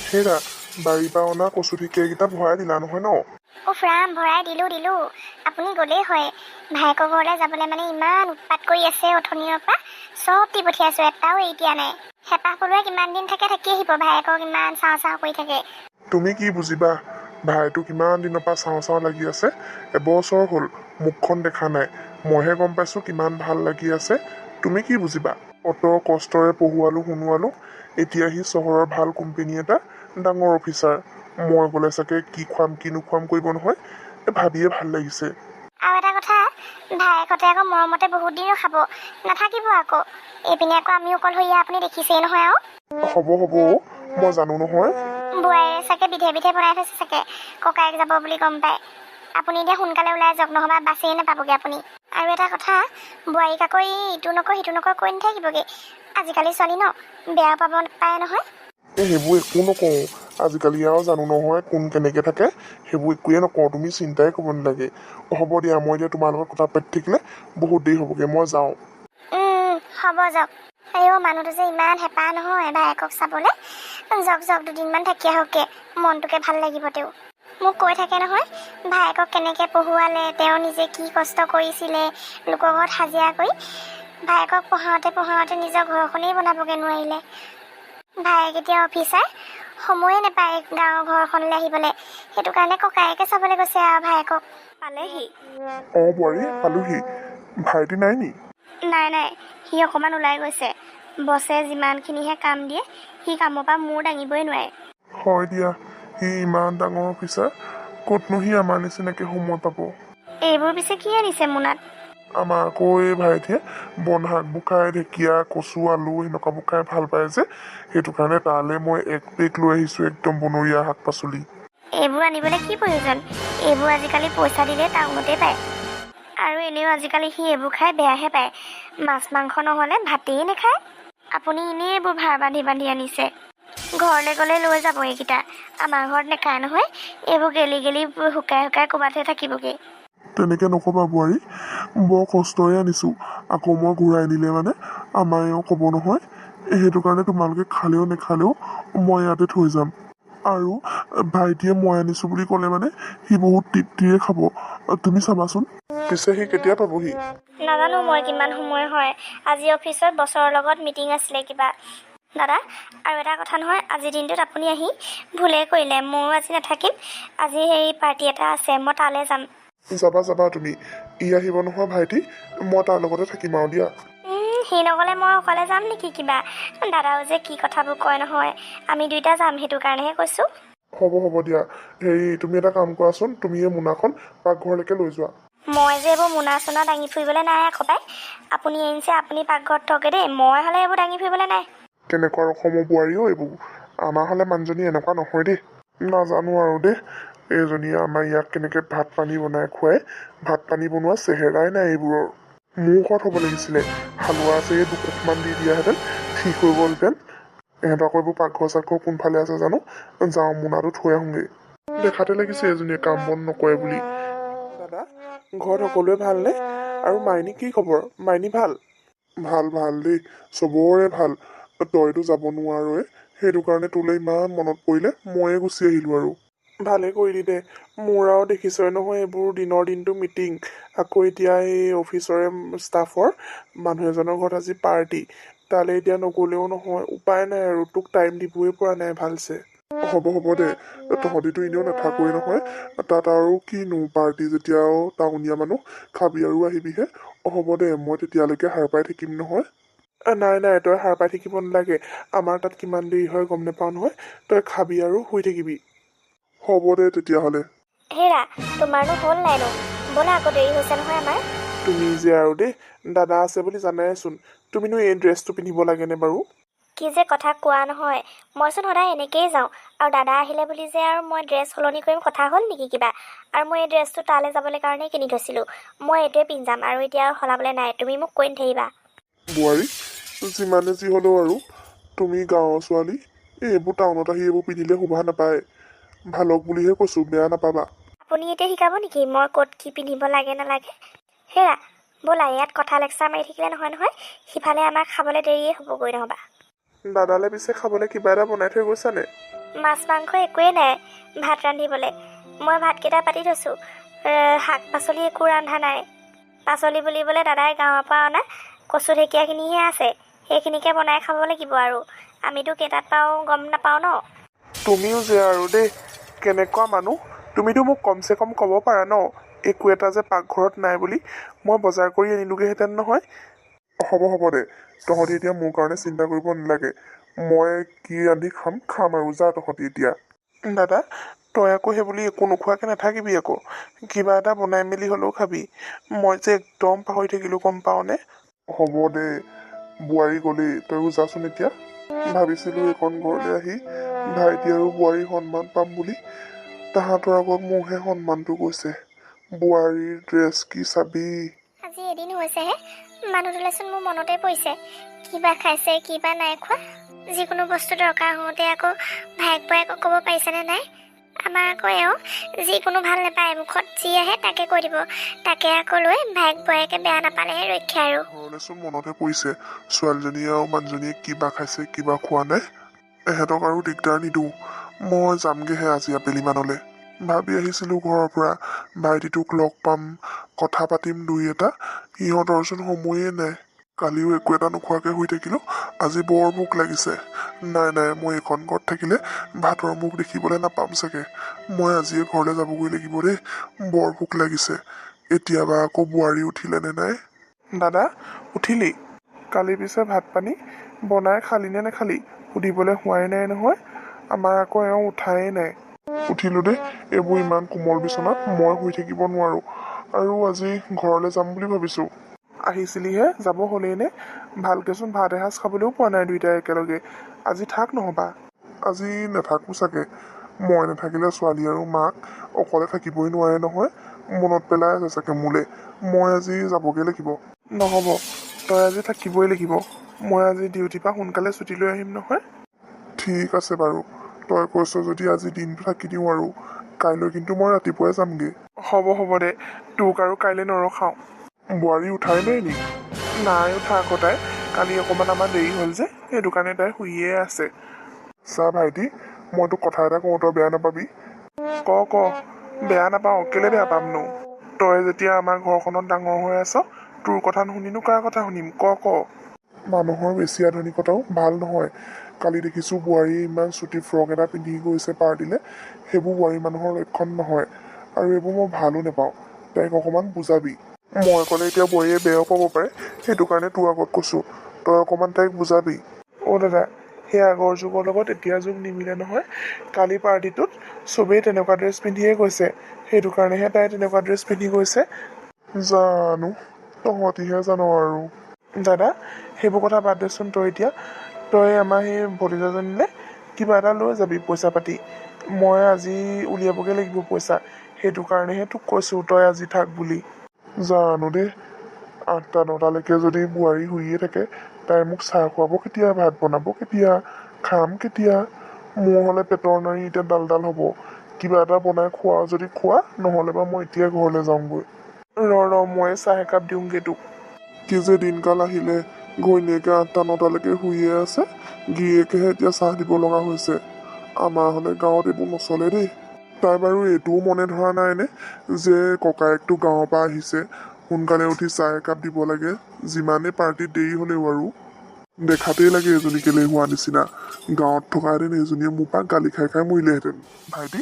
হেৰা বাৰীৰ পৰা অনা কচু ঢেকীয়াকেইটা ভৰাই দিলা নহয় ন? উফ ৰাম, ভৰাই দিলোঁ। আপুনি গ'লেই হয়। ভায়েকৰ ঘৰলৈ যাবলৈ মানে ইমান উৎপাত কৰি আছে অথনিৰ পৰা। চব দি পঠিয়াইছোঁ, এটাও এৰি দিয়া নাই। হেঁপাহ পলোৱাই কিমান দিন থাকি আহিব, ভায়েকক ইমান চাওঁ কৰি থাকে। তুমি কি বুজিবা? ভাইটো কিমান দিনৰ পৰা চাওঁ লাগি আছে। এবছৰ হ'ল মুখখন দেখা নাই। মইহে গম পাইছোঁ কিমান ভাল লাগি আছে। তুমি কি বুজিবা? অত কষ্টৰে পঢ়ুৱালোঁ শুনোৱালোঁ, এতিয়া সি চহৰৰ ভাল কোম্পেনী এটা ডাঙৰ অফিচাৰ। মই গ'লে চাগে কি খুৱাম কি নোখুৱাম কৰিব নহয়। ভাবিয়ে ভাল লাগিছে। আৰু এটা কথা, ভায়েকহঁতে আকৌ মৰমতে বহুত দিন ৰখাব, নাথাকিব আকৌ। এইপিনে আকৌ আমি অকলশৰীয়া, আপুনি দেখিছেই নহয় আৰু। হ'ব মই জানো নহয়। বোৱাৰীয়ে চাগে বিধে বনাই থৈছে চাগে, ককায়েক যাব বুলি গম পায়। আপুনি এতিয়া সোনকালে ওলাই যাওক, নহ'বা বাছেই নাপাবগৈ আপুনি। আৰু এটা কথা, বোৱাৰীক আকৌ ইটো নকওঁ সিটো নকওঁ কৈ নাথাকিবগৈ। আজিকালি ছোৱালী ন, বেয়া পাব পায় নহয়। সেইবোৰ একো নকওঁ। আজিকালি আৰু জানো নহয় কোন কেনেকে থাকে। সেইবোৰ একোৱে নকওঁ, তুমি চিন্তাই কৰিব নালাগে। হ'ব দিয়া, মই এতিয়া তোমাৰ লগত কথা পাতি থাকিলে বহুত দেৰি হ'বগৈ, মই যাওঁ। হ'ব যাওক। মানুহটো যে ইমান হেঁপাহ নহয় ভায়েকক চাবলৈ। যাওক দুদিনমান থাকি আহকগে, মনটোকে ভাল লাগিব তেওঁ। মোক কৈ থাকে নহয়, ভায়েকক কেনেকৈ পঢ়ুৱালে, তেওঁ নিজে কি কষ্ট কৰিছিলে লোকৰ ঘৰত হাজিৰা কৰি। ভায়েকক পঢ়াওঁতে নিজৰ ঘৰখনেই বনাবগৈ নোৱাৰিলে। ভায়েক এতিয়া অফিচাৰ, সময়ে নাপায় গাঁৱৰ ঘৰখনলৈ আহিবলৈ। সেইটো কাৰণে ককায়েকে চাবলৈ গৈছে আৰু ভায়েকক। পালেহি? বোৱাৰী পালোহি। ভাইটি নাই নি? নাই, সি অকণমান ওলাই গৈছে। বছে যিমানখিনিহে কাম দিয়ে, সি কামৰ পৰা মূৰ দাঙিবই নোৱাৰে। হয় দিয়া, সি ইমান ডাঙৰ অফিচাৰ, ক'তনো সি আমাৰ নিচিনাকে সময় পাব। এইবোৰ পিছে কি আনিছে মোনাত? আমাৰ আকৌ এই ভাইটিয়ে বন শাকবোৰ খাই, ঢেকীয়া কচু আলু এনেকুৱাবোৰ খাই ভাল পায় যে, সেইটো কাৰণে তালৈ মই এক বেগ লৈ আহিছোঁ একদম বনৰীয়া শাক পাচলি। এইবোৰ আনিবলৈ কি প্ৰয়োজন? এইবোৰ আজিকালি পইচা দিলে টাউনতে পায়। আৰু এনেও আজিকালি সি এইবোৰ খাই বেয়াহে পায়। মাছ মাংস নহ'লে ভাতেই নাখায়। আপুনি এনেই এইবোৰ ভাৰ বান্ধি আনিছে। ঘৰলৈ গ'লে লৈ যাব এইকেইটা। আমাৰ ঘৰত নাখায় নহয়। এইবোৰ গেলি শুকাই ক'ৰবাতহে থাকিবগৈ। তেনেকে নক'বা বোৱাৰী, বৰ কষ্টৰে আনিছোঁ। আকৌ মই ঘূৰাই দিলে মানে আমাৰেও ক'ব নহয়। সেইটো কাৰণে তোমালোকে খালেও নেখালেও মই ইয়াতে থৈ যাম। আৰু ভাইটিয়ে মই আনিছোঁ বুলি ক'লে মানে সি বহুত তৃপ্তিৰে খাব, তুমি চাবাচোন। পিছে সি কেতিয়া পাবহি? নাজানো মই কিমান সময় হয়। আজি অফিচত বছৰৰ লগত মিটিং আছিলে কিবা। দাদা, আৰু এটা কথা নহয়, আজিৰ দিনটোত আপুনি আহি ভুলেই কৰিলে। ময়ো আজি নাথাকিম। আজি পাৰ্টি এটা আছে, মই তালৈ যাম। যাবা তুমি। ই আহিব নহয় ভাইটি, মই তাৰ লগতে থাকিম আৰু দিয়া। সি নগ'লে মই অকলে যাম নেকি কিবা? দাদাও যে কি কথাবোৰ কয় নহয়। আমি দুইটা যাম, সেইটো কাৰণেহে কৈছোঁ। হ'ব দিয়া। তুমি এটা কাম কৰাচোন, তুমি এই মোনাখন পাকঘৰলৈকে লৈ যোৱা। মই যে এইবোৰ মোনা চোনা দাঙি ফুৰিবলৈ নাই আকৌ পাই। আপুনি আনিছে, আপুনি পাকঘৰত থকে দেই। মই হ'লে এইবোৰ দাঙি ফুৰিবলৈ নাই। কেনেকুৱা ৰকমৰ বোৱাৰীও এইবোৰ। আমাৰ হ'লে মানুহজনী এনেকুৱা নহয় দেই। নাজানো আৰু দেই, এইজনীয়ে আমাৰ ইয়াক কেনেকে ভাত পানী বনাই খুৱাই। ভাত পানী বনোৱা চেহেৰাই নাই এইবোৰৰ। মোৰ ঘৰত হ'ব লাগিছিলে, হালোৱা আছে এই দুকোপমান দি দিয়াহেঁতেন ঠিক হৈ গ'লহেঁতেন। ইহঁতক এইবোৰ পাকঘৰ চাকঘৰ কোনফালে আছে জানো, যাওঁ মোনাটো থৈ আহোঁগৈ। দেখাতে লাগিছে এজনীয়ে কাম বন নকৰে বুলি। দাদা, ঘৰত সকলোৱে ভালনে? আৰু মাইনী কি খবৰ? মাইনী ভাল? ভাল দেই, চবৰে ভাল। তইতো যাব নোৱাৰয়ে, সেইটো কাৰণে তোলৈ ইমান মনত পৰিলে ময়ে গুচি আহিলোঁ আৰু। ভালে কৰিলি দে। মোৰ আৰু দেখিছই নহয় এইবোৰ দিনৰ দিনটো মিটিং, আকৌ এতিয়া এই অফিচৰে ষ্টাফৰ মানুহ এজনৰ ঘৰত আজি পাৰ্টি। তালৈ এতিয়া নগ'লেও নহয়, উপায় নাই আৰু। তোক টাইম দিবই পৰা নাই ভালছে। হ'ব দে, তহঁতিতো এনেও নাথাকোৱে নহয় তাত, আৰু কিনো পাৰ্টি যেতিয়া আৰু টাউনীয়া মানুহ, খাবি আৰু আহিবিহে। হ'ব দে, মই তেতিয়ালৈকে সাৰ পাই থাকিম নহয়। নাই, তই সাৰ পাই থাকিব নালাগে। আমাৰ তাত কিমান দেৰি হয় গম নাপাওঁ নহয়। তই খাবি আৰু শুই থাকিবি। হ'ব দে তেতিয়াহ'লে। হেৰা, তোমাৰনো হ'ল নাইনো? ব'লা আকৌ, দেৰি হৈছে নহয় আমাৰ। তুমি যে আৰু দেই, দাদা আছে বুলি জানাইচোন। তুমিনো এই ড্ৰেছটো পিন্ধিব লাগেনে বাৰু? কি যে কথা কোৱা নহয়, মইচোন সদায় এনেকেই যাওঁ। আৰু দাদা আহিলে বুলি যে আৰু মই ড্ৰেছ সলনি কৰিম কথা হ'ল নেকি কিবা? আৰু মই এই ড্ৰেছটো তালৈ যাবলৈ কাৰণেই কিনি থৈছিলোঁ। মই এইটোৱে পিন্ধি যাম, আৰু এতিয়া আৰু সলাবলৈ নাই। তুমি মোক কৈ নাথাকিবা। বোৱাৰী, যিমানে যি হ'লেও আৰু তুমি গাঁৱৰ ছোৱালী, এইবোৰ টাউনত আহি এইবোৰ পিন্ধিলে শোভা নাপায়। ভালক বুলিহে কৈছোঁ, বেয়া নাপাবা। আপুনি এতিয়া শিকাব নেকি মই ক'ত কি পিন্ধিব লাগে নালাগে? হেৰা, ব'লা, ইয়াত কথা লেকচাৰ মাৰি থাকিলে নহয়। সিফালে আমাক খাবলৈ দেৰিয়ে হ'বগৈ নহ'বা। দাদালে পিছে খাবলৈ কিবা এটা বনাই থৈ গৈছানে? মাছ মাংস একোৱেই নাই ভাত ৰান্ধিবলৈ। মই ভাতকেইটা পাতি থৈছোঁ, শাক পাচলি একো ৰন্ধা নাই। পাচলি বুলিবলৈ দাদাই গাঁৱৰ পৰা অনা কচু ঢেকীয়াখিনিহে আছে, সেইখিনিকে বনাই খাব লাগিব আৰু। আমিতো কেইটাত পাওঁ গম নাপাওঁ ন। তুমিও যে আৰু দেই, কেনেকুৱা মানুহ। তুমিতো মোক কমচে কম ক'ব পাৰা ন একো এটা যে পাকঘৰত নাই বুলি। মই বজাৰ কৰি আনিলোগৈহেঁতেন নহয়। হ'ব দে, তহঁতি এতিয়া মোৰ কাৰণে চিন্তা কৰিব নালাগে। মই কি ৰান্ধি খাম আৰু যা তহঁতি এতিয়া। দাদা, তই আকৌ সেইবুলি একো নোখোৱাকৈ নাথাকিবি আকৌ। কিবা এটা বনাই মেলি হ'লেও খাবি। মই যে একদম পাহৰি থাকিলোঁ গম পাৱনে। হ'ব দে, বোৱাৰী গ'লেই, তইও যাচোন এতিয়া। ভাবিছিলোঁ এইখন ঘৰলৈ আহি ভাইটি আৰু বোৱাৰীৰ সন্মান পাম বুলি। তাহাঁতৰ আগত মোৰহে সন্মানটো গৈছে। বোৱাৰীৰ ড্ৰেছ কি চাবি। আজি এদিন হৈছেহে, মানুহটোলেচোন মোৰ মনতে পৰিছে। কিবা খাইছে কিবা নাই খোৱা। যিকোনো বস্তু দৰকাৰ হওঁতে আকৌ ভায়েক আকৌ ক'ব পাৰিছেনে নাই। আমাৰ আকৌ এওঁ যিকোনো ভাল নাপায়, মুখত যি আহে তাকে কৈ দিব। তাকে আকৌ লৈ ভায়েকে বেয়া নাপালেহে ৰক্ষা আৰু। ঘৰলেচোন মনতে পৰিছে ছোৱালীজনীয়ে আৰু মানুহজনীয়ে কিবা খাইছে কিবা খোৱা নাই। এহেঁতক আৰু দিগদাৰ নিদিওঁ। মই যামগৈহে আজি আবেলি মানলৈ। ভাবি আহিছিলোঁ ঘৰৰ পৰা ভাইটিটোক লগ পাম, কথা পাতিম দুই এটা। সিহঁতৰচোন সময়ে নাই। কালিও একো এটা নোখোৱাকৈ শুই থাকিলোঁ। আজি বৰ ভোক লাগিছে। নাই মই এইখন ঘৰত থাকিলে ভাতৰ মুখ দেখিবলৈ নাপাম চাগে। মই আজিয়ে ঘৰলৈ যাবগৈ লাগিব দেই, বৰ ভোক লাগিছে। এতিয়াবা আকৌ বোৱাৰী উঠিলে নে নাই। দাদা, উঠিলি? কালি পিছে ভাত পানী বনাই খালি নে নেখালি? সুধিবলৈ হোৱাই নাই নহয়। আমাৰ আকৌ এওঁ উঠাই নাই। উঠিলোঁ দেই, এইবোৰ ইমান কোমল বিচনাত মই শুই থাকিব নোৱাৰোঁ। আৰু আজি ঘৰলৈ যাম বুলি ভাবিছোঁ। আহিছিলিহে, যাব হ'লেই নে? ভালকেচোন ভাত এসাঁজ খাবলৈও পোৱা নাই দুইটাই একেলগে। আজি থাক নহবা। আজি নাথাকোঁ চাগে। মই নাথাকিলে ছোৱালী আৰু মাক অকলে থাকিবই নোৱাৰে নহয়। মনত পেলাই আছে চাগে মোলৈ। মই আজি যাবগৈ লাগিব। নহ'ব, তই আজি থাকিবই লাগিব। মই আজি ডিউটিৰ পৰা সোনকালে ছুটী লৈ আহিম নহয়। ঠিক আছে বাৰু, তই কৈছ যদি আজি দিনটো থাকি দিওঁ আৰু। কাইলৈ কিন্তু মই ৰাতিপুৱাই যামগৈ। হ'ব দে, তোক আৰু কাইলৈ নৰখাওঁ। বোৱাৰী উঠাই নাই নি? নাই উঠা আকৌ তাই। কালি অকণমান আমাৰ দেৰি হ'ল যে, সেইটো কাৰণে তাই শুইয়ে আছে। চা ভাইটি, মই তোক কথা এটা কওঁ, তই বেয়া নাপাবি। ক, বেয়া নাপাওঁ, কেলে বেয়া পামনো। তই যেতিয়া আমাৰ ঘৰখনত ডাঙৰ হৈ আছ, তোৰ কথা নুশুনিনো কাৰ কথা শুনিম, ক। মানুহৰ বেছি আধুনিকতাও ভাল নহয়। কালি দেখিছোঁ বোৱাৰীয়ে ইমান চুটি ফ্ৰক এটা পিন্ধি গৈছে পাৰ্টিলৈ। সেইবোৰ বোৱাৰী মানুহৰ লক্ষণ নহয়, আৰু এইবোৰ মই ভালো নাপাওঁ। তাইক অকণমান বুজাবি। মই ক'লে এতিয়া বোৱাৰীয়ে বেয়াও পাব পাৰে, সেইটো কাৰণে তোৰ আগত কৈছোঁ। তই অকণমান তাইক বুজাবি। দাদা, সেই আগৰ যুগৰ লগত এতিয়াৰ যুগ নিমিলে নহয়। কালি পাৰ্টিটোত চবেই তেনেকুৱা ড্ৰেছ পিন্ধিয়ে গৈছে, সেইটো কাৰণেহে তাই তেনেকুৱা ড্ৰেছ পিন্ধি গৈছে। জানো, তহঁতিহে জান আৰু। দাদা, সেইবোৰ কথা বাদ দেচোন তই এতিয়া। তই আমাৰ সেই ভতিজাজনীলৈ কিবা এটা লৈ যাবি পইচা পাতি। মই আজি উলিয়াবগৈ লাগিব পইচা, সেইটো কাৰণেহে তোক কৈছোঁ তই আজি থাক বুলি। জানো দেই, 8টা-9টালৈকে যদি বোৱাৰী শুইয়ে থাকে, তাই মোক চাহ খুৱাব কেতিয়া, ভাত বনাব কেতিয়া, খাম কেতিয়া। মোৰ হ'লে পেটৰ নাৰী এতিয়া ডাল হ'ব। কিবা এটা বনাই খোৱা যদি খোৱা, নহ'লে বা মই এতিয়া ঘৰলৈ যাওঁগৈ। ৰ মই চাহ একাপ দিওঁগৈ তোক। কি যে দিনকাল আহিলে, ঘৈণীয়েকে 8টা-9টালৈকে শুইয়ে আছে, গিৰিয়েকেহে এতিয়া চাহ দিব লগা হৈছে। আমাৰ হ'লে গাঁৱত এইবোৰ নচলে দেই। তাই বাৰু এইটোও মনে ধৰা নাইনে যে ককায়েকটো গাঁৱৰ পৰা আহিছে, সোনকালে উঠি চাহ একাপ দিব লাগে, যিমানেই পাৰ্টিত দেৰি হ'লেও আৰু। দেখাতেই লাগে এজনী কেলেই হোৱা নিচিনা। গাঁৱত থকাহেঁতেন এজনীয়ে মোৰ পৰা গালি খাই মৰিলেহেঁতেন। ভাইটি,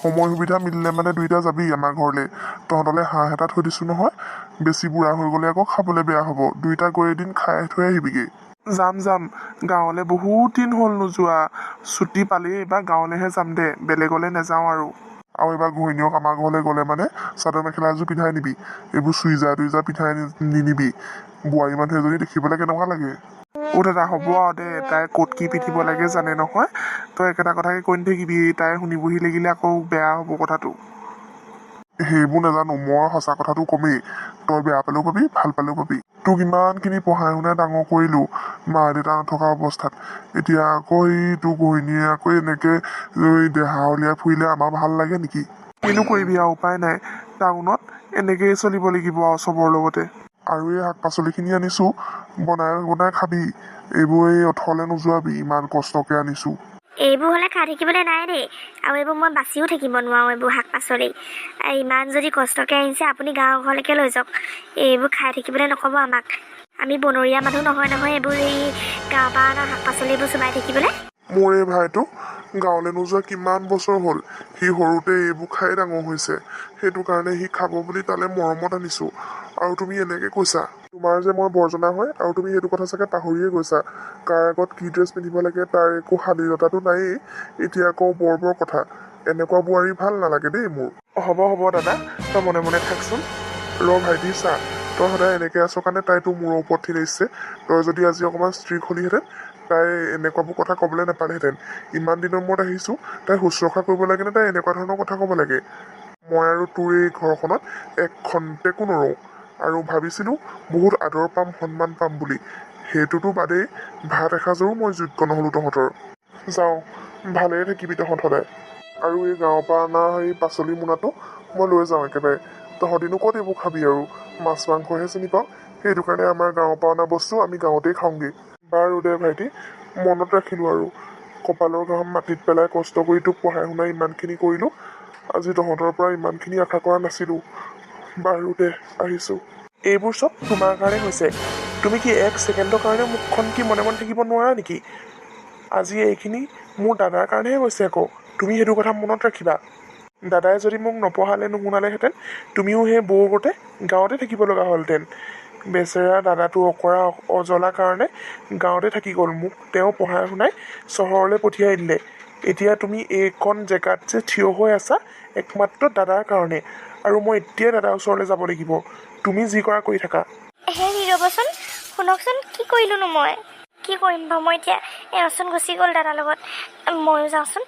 সময় সুবিধা মিলিলে মানে দুইটা যাবি আমাৰ ঘৰলৈ। তহঁতলৈ হাঁহ এটা থৈ দিছোঁ নহয়। বেছি বুঢ়া হৈ গ'লে আকৌ খাবলৈ বেয়া হ'ব। দুইটা গৈ এদিন খাই থৈ আহিবিগৈ। যাম, গাঁৱলৈ বহুত দিন হ'ল নোযোৱা। ছুটি পালেই এইবাৰ গাঁৱলৈহে যাম দে, বেলেগলৈ নাযাওঁ আৰু এইবাৰ ঘৈণীয়েক আমাৰ ঘৰলৈ গ'লে মানে চাদৰ মেখেলা এযোৰ পিন্ধাই নিবি। এইবোৰ চুইজাৰ পিন্ধাই নিনিবি। বোৱাৰী মানুহ এজনী দেখিবলৈ কেনেকুৱা লাগে। দাদা, হ'ব আৰু দে, তাই ক'ত কি পিন্ধিব লাগে জানে নহয়। তই একেটা কথাকে কৈ নাথাকিবি, তাই শুনিবহি লাগিলে আকৌ বেয়া হ'ব কথাটো। সেইবোৰ নাজানো, মই সঁচা কথাটো কমেই। তই বেয়া পালেও পাবি, ভাল পালেও পাবি। তোক ইমানখিনি পঢ়াই শুনাই ডাঙৰ কৰিলোঁ মা দেউতা নথকা অৱস্থাত। এতিয়া আকৌ তোৰ ঘৈণীয়ে আকৌ এনেকৈ দেহা উলিয়াই ফুৰিলে আমাৰ ভাল লাগে নেকি। কিনো কৰিবি আৰু, উপায় নাই। টাউনত এনেকৈয়ে চলিব লাগিব আৰু চবৰ লগতে। আৰু এই শাক পাচলিখিনি আনিছোঁ, বনাই খাবি। এইবোৰ অথলে নোযোৱাবি, ইমান কষ্টকৈ আনিছোঁ। এইবোৰ হ'লে খাই থাকিবলৈ নাই দেই। আৰু এইবোৰ মই বাচিও থাকিব নোৱাৰোঁ, এইবোৰ শাক পাচলি। ইমান যদি কষ্টকৈ আহিছে আপুনি গাঁৱৰ ঘৰলৈকে লৈ যাওক। এইবোৰ খাই থাকিবলৈ নক'ব আমাক। আমি বনৰীয়া মানুহ নহয় নহয় এইবোৰ এই গাঁৱৰ পৰা অনা শাক পাচলিবোৰ চোবাই থাকিবলৈ। মোৰ এই ভাইটো গাঁৱলৈ নোযোৱা কিমান বছৰ হ'ল, সি সৰুতে এইবোৰ খাই ডাঙৰ হৈছে। সেইটো কাৰণে সি খাব বুলি তালৈ মৰমত আনিছোঁ। আৰু তুমি এনেকৈ কৈছা, তোমাৰ যে মই বৰ্জনা হয়, আৰু তুমি সেইটো কথা চাগে পাহৰিয়ে গৈছা। কাৰ আগত কি ড্ৰেছ পিন্ধিব লাগে তাৰ একো শালীনতাটো নায়েই, এতিয়া আকৌ বৰ কথা। এনেকুৱা বোৱাৰী ভাল নালাগে দেই মোৰ। হ'ব দাদা, তই মনে মনে থাকচোন। ভাইটি চা, তই সদায় এনেকৈ আছ কাৰণে তাই তোৰ মূৰৰ ওপৰত ঠিৰাইছে। তই যদি আজি অকণমান ষ্ট্ৰিক হ'লিহেঁতেন, তাই এনেকুৱাবোৰ কথা ক'বলৈ নাপালেহেঁতেন। ইমান দিনৰ মূৰত আহিছোঁ, তাই শুশ্ৰূষা কৰিব লাগে নে তাই এনেকুৱা ধৰণৰ কথা ক'ব লাগে? মই আৰু তোৰ এই ঘৰখনত এক খন্তেকো নৰওঁ। আৰু ভাবিছিলোঁ বহুত আদৰ পাম, সন্মান পাম বুলি। সেইটোতো বাদেই, ভাত এসাঁজৰো মই যোগ্য নহ'লোঁ তহঁতৰ। যাওঁ, ভালেই থাকিবি তহঁত সদায়। আৰু এই গাঁৱৰ পৰা অনা এই পাচলি মোনাটো মই লৈ যাওঁ একেবাৰে। তহঁতিনো ক'ত এইবোৰ খাবি আৰু, মাছ মাংসহে চিনি পাওঁ। সেইটো কাৰণে আমাৰ গাঁৱৰ পৰা অনা বস্তু আমি গাঁৱতেই খাওঁগৈ। বাৰু দে ভাইটি, মনত ৰাখিলোঁ আৰু। কপালৰ ঘাম মাটিত পেলাই কষ্ট কৰি তোক পঢ়াই শুনাই ইমানখিনি কৰিলোঁ। আজি তহঁতৰ পৰা ইমানখিনি আশা কৰা নাছিলোঁ। বাৰু দে, আহিছোঁ। এইবোৰ চব তোমাৰ কাৰণে হৈছে। তুমি কি এক ছেকেণ্ডৰ কাৰণে মুখখন কি মনে মনে থাকিব নোৱাৰা নেকি? আজি এইখিনি মোৰ দাদাৰ কাৰণেহে হৈছে আকৌ। তুমি সেইটো কথা মনত ৰাখিবা। দাদাই যদি মোক নপঢ়ালে নুশুনালেহেঁতেন, তুমিও সেই বৌ গতে গাঁৱতে থাকিব লগা হ'লহেঁতেন। বেচেৰা দাদাটো অকৰা অজলা কাৰণে গাঁৱতে থাকি গ'ল। মোক তেওঁ পঢ়াই শুনাই চহৰলৈ পঠিয়াই দিলে। এতিয়া তুমি এইকণ জেগাত যে থিয় হৈ আছা, একমাত্ৰ দাদাৰ কাৰণে। আৰু মই এতিয়াই দাদাৰ ওচৰলৈ যাব লাগিব। তুমি যি কৰা কৰি থাকা। হেৰি ৰ'বচোন, শুনকচোন, কি কৰিলোনো মই? কি কৰিম বাৰু মই এতিয়া? এওঁচোন গুচি গ'ল দাদাৰ লগত, ময়ো যাওঁচোন।